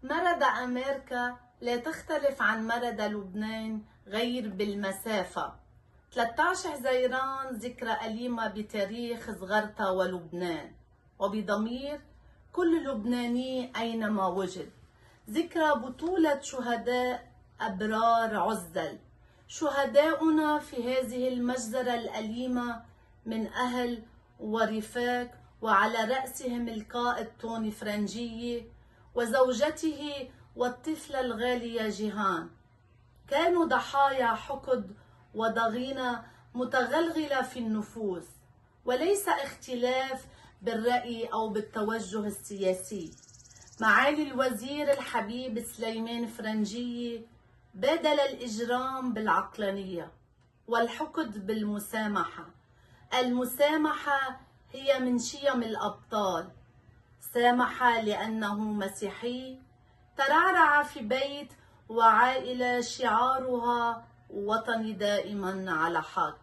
مرض أمريكا لا تختلف عن مرض لبنان غير بالمسافة. 13 حزيران ذكرى أليمة بتاريخ زغرتا ولبنان وبضمير كل لبناني أينما وجد. ذكرى بطولة شهداء أبرار عزل، شهداؤنا في هذه المجزرة الأليمة من أهل ورفاق، وعلى رأسهم القائد توني فرنجية وزوجته والطفلة الغالية جيهان. كانوا ضحايا حقد وضغينة متغلغلة في النفوس، وليس اختلاف بالرأي أو بالتوجه السياسي. معالي الوزير الحبيب سليمان فرنجية بادل الإجرام بالعقلانية والحقد بالمسامحة. المسامحة هي من شيم الأبطال. سامح لأنه مسيحي، ترعرع في بيت وعائلة شعارها وطني دائما على حق.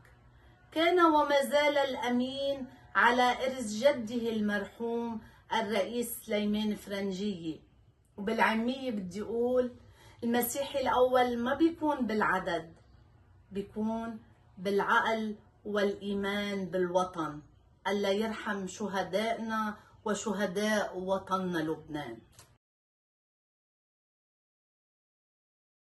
كان وما زال الأمين على إرث جده المرحوم الرئيس سليمان فرنجية. وبالعامية بدي أقول المسيحي الأول ما بيكون بالعدد، بيكون بالعقل والإيمان بالوطن. الله يرحم شهدائنا وشهداء وطننا لبنان.